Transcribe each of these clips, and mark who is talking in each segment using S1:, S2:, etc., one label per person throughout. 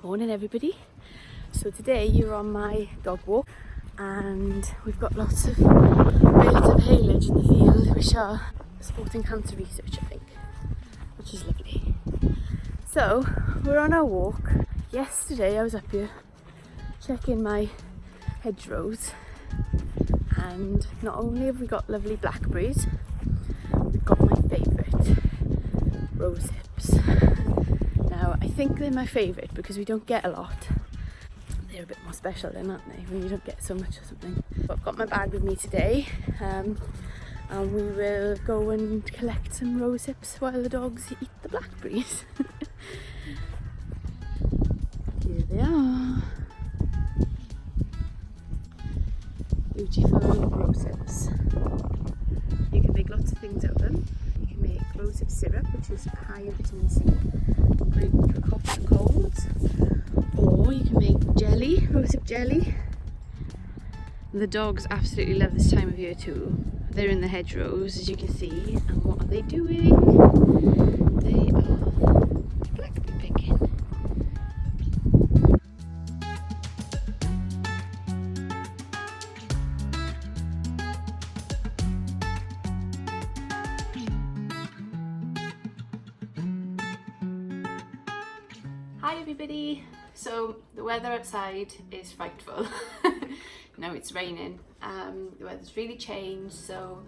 S1: Morning everybody. So today you're on my dog walk and we've got lots of bales of haylage in the field which are supporting cancer research, I think, which is lovely. So we're on our walk. Yesterday I was up here checking my hedgerows and not only have we got lovely blackberries, we've got my favourite rosehips. Now I think they're my favourite because we don't get a lot. They're a bit more special then, aren't they, when you don't get so much or something. But I've got my bag with me today and we will go and collect some rosehips while the dogs eat the blackberries. Here they are. Beautiful rosehips. You can make lots of things out of them. You can make rosehip syrup, which is high in vitamin C, great for coughs and colds. Or you can make jelly, rosehip jelly. The dogs absolutely love this time of year too. They're in the hedgerows, as you can see, and what are they doing? They are blackberry picking. Hi everybody! So the weather outside is frightful. Now it's raining. The weather's really changed, so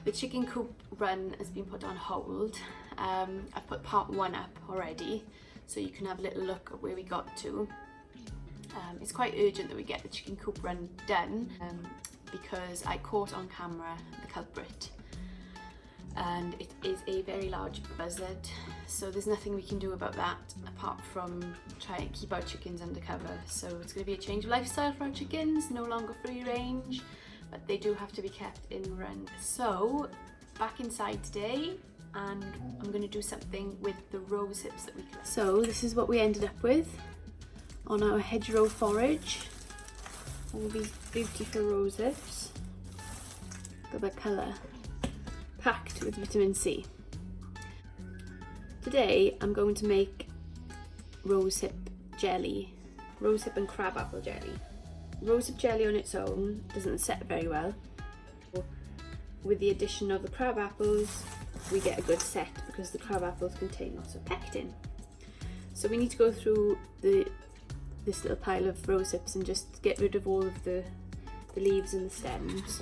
S1: the chicken coop run has been put on hold. I've put part 1 up already, so you can have a little look at where we got to. It's quite urgent that we get the chicken coop run done because I caught on camera the culprit. And it is a very large buzzard, so there's nothing we can do about that apart from try and keep our chickens undercover. So it's going to be a change of lifestyle for our chickens, no longer free range, but they do have to be kept in run. So back inside today, and I'm going to do something with the rosehips that we collect. So this is what we ended up with on our hedgerow forage. All these beautiful rosehips. Look at the colour. Packed with vitamin C. Today I'm going to make rosehip jelly, rosehip and crabapple jelly. Rosehip jelly on its own doesn't set very well. With the addition of the crabapples, we get a good set because the crabapples contain lots of pectin. So we need to go through this little pile of rosehips and just get rid of all of the leaves and the stems.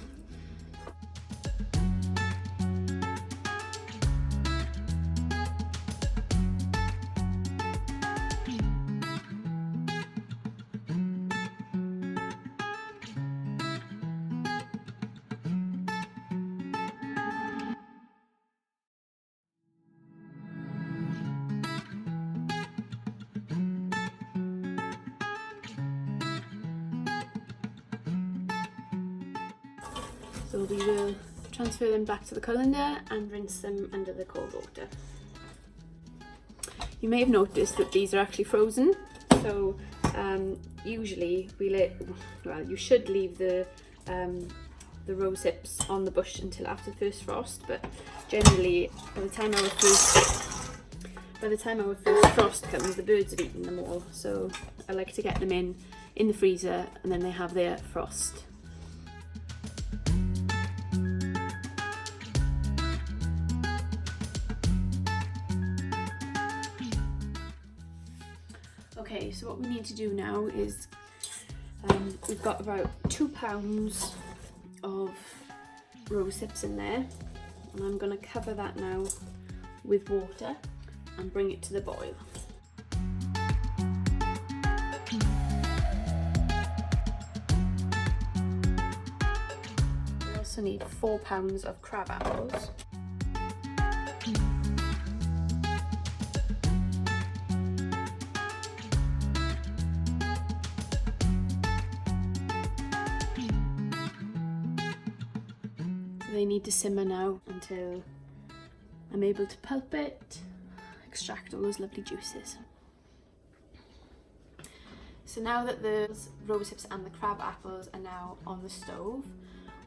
S1: So we will transfer them back to the colander and rinse them under the cold water. You may have noticed that these are actually frozen. So usually you should leave the rosehips on the bush until after the first frost, but generally by the time our first frost comes, the birds have eaten them all. So I like to get them in the freezer and then they have their frost. Okay, so what we need to do now is we've got about 2 pounds of rosehips in there, and I'm going to cover that now with water and bring it to the boil. We also need 4 pounds of crab apples. They need to simmer now until I'm able to pulp it, extract all those lovely juices. So now that the rosehips and the crab apples are now on the stove,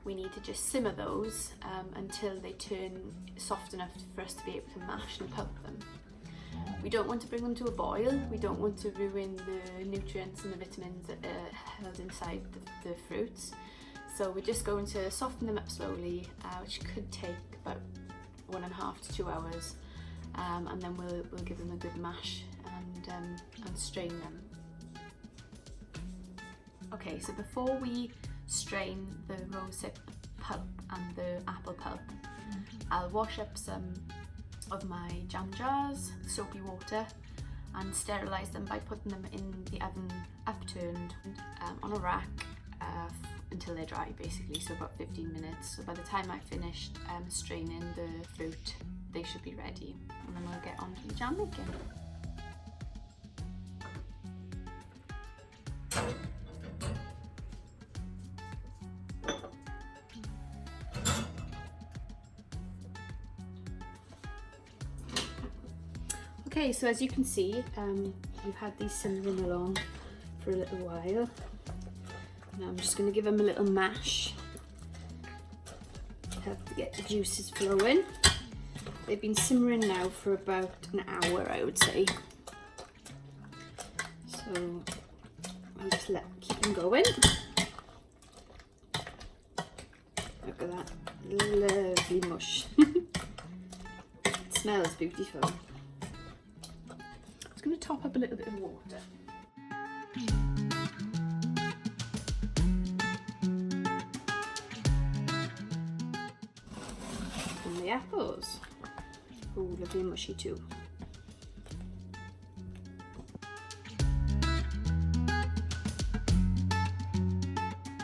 S1: we need to just simmer those until they turn soft enough for us to be able to mash and pulp them. We don't want to bring them to a boil. We don't want to ruin the nutrients and the vitamins that are held inside the fruits. So we're just going to soften them up slowly, which could take about 1.5 to 2 hours, and then we'll give them a good mash and strain them. Okay, so before we strain the rosehip pulp and the apple pulp, I'll wash up some of my jam jars, soapy water, and sterilise them by putting them in the oven upturned on a rack until they're dry, basically, so about 15 minutes. So by the time I've finished straining the fruit, they should be ready, and then we'll get on to the jam making. Okay, so as you can see, we've had these simmering along for a little while. Now I'm just going to give them a little mash to help to get the juices flowing. They've been simmering now for about an hour, I would say. So I'll just keep them going. Look at that lovely mush. It smells beautiful. I'm going to top up a little bit of water. And the apples. Oh, lovely and mushy too.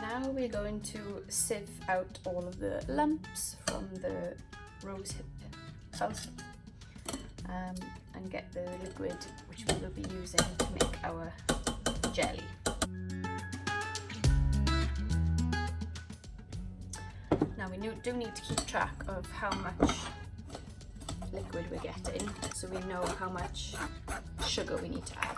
S1: Now we're going to sieve out all of the lumps from the rosehip pulp. And get the liquid which we will be using to make our jelly. Now we do need to keep track of how much liquid we're getting, so we know how much sugar we need to add.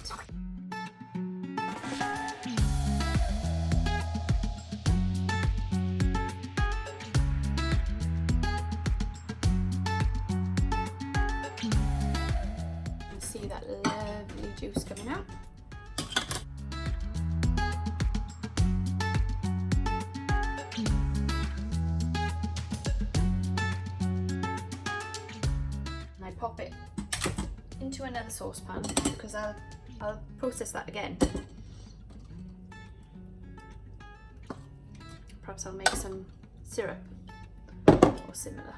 S1: See that lovely juice coming out. And I pop it into another saucepan because I'll process that again. Perhaps I'll make some syrup or similar.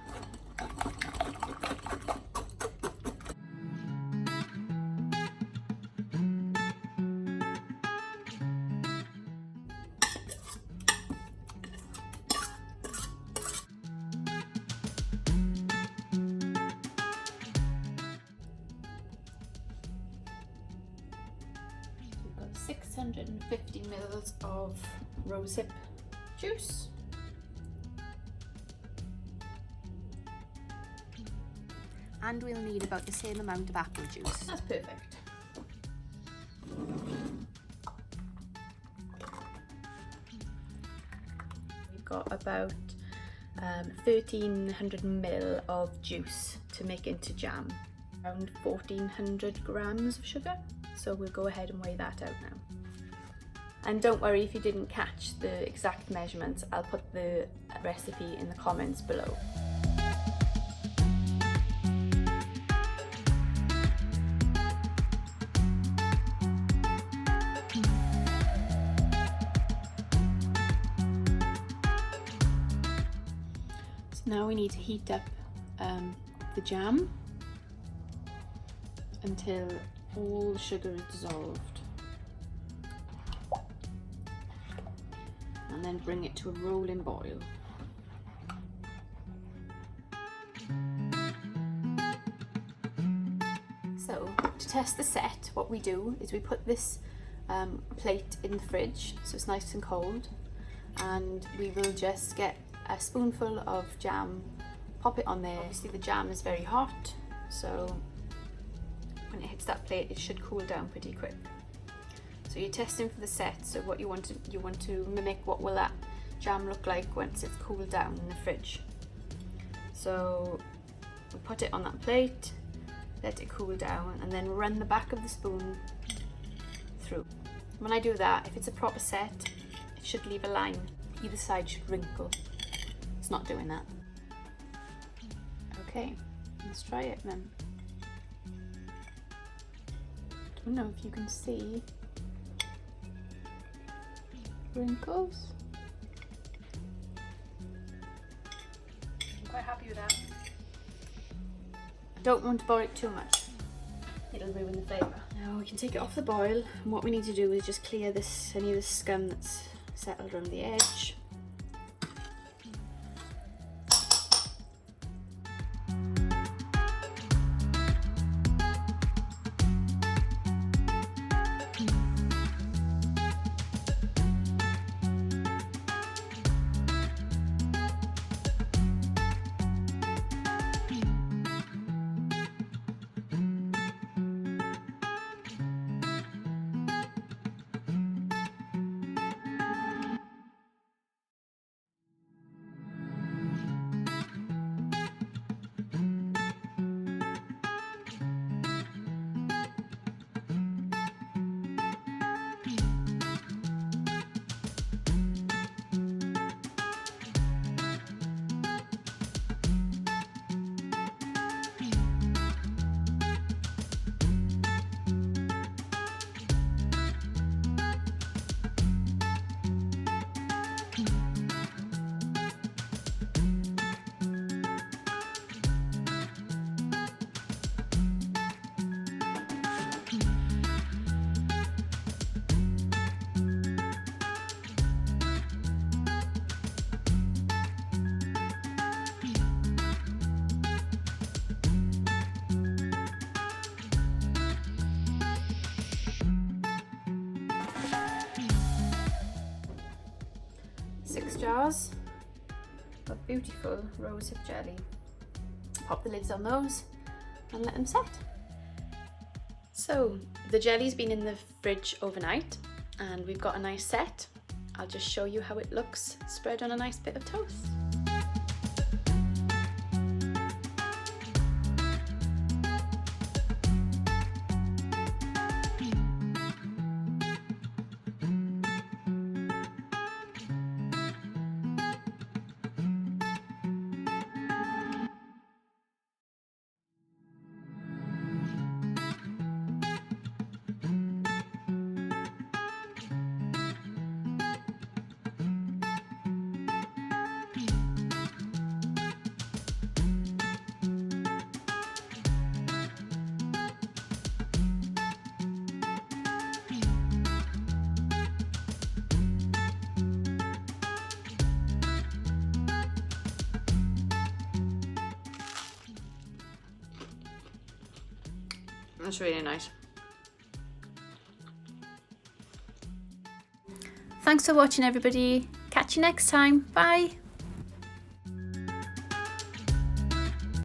S1: We've got 650 mils of rosehip juice. And we'll need about the same amount of apple juice. That's perfect. We've got about 1300 ml of juice to make into jam. Around 1400 grams of sugar. So we'll go ahead and weigh that out now. And don't worry if you didn't catch the exact measurements, I'll put the recipe in the comments below. So now we need to heat up the jam until all the sugar is dissolved. And then bring it to a rolling boil. So to test the set, what we do is we put this plate in the fridge so it's nice and cold, and we will just get a spoonful of jam, pop it on there. Obviously the jam is very hot, so when it hits that plate it should cool down pretty quick. So you're testing for the set, so what you want to mimic what will that jam look like once it's cooled down in the fridge. So we put it on that plate, let it cool down, and then run the back of the spoon through. When I do that, if it's a proper set, it should leave a line. Either side should wrinkle. It's not doing that. Okay, let's try it then. Don't know if you can see wrinkles. I'm quite happy with that. I don't want to boil it too much. It'll ruin the flavour. Now we can take it off the boil, and what we need to do is just clear this, any of the scum that's settled around the edge. Jars of beautiful rosehip jelly. Pop the lids on those and let them set. So the jelly's been in the fridge overnight and we've got a nice set. I'll just show you how it looks spread on a nice bit of toast. That's really nice. Thanks for watching, everybody. Catch you next time. Bye.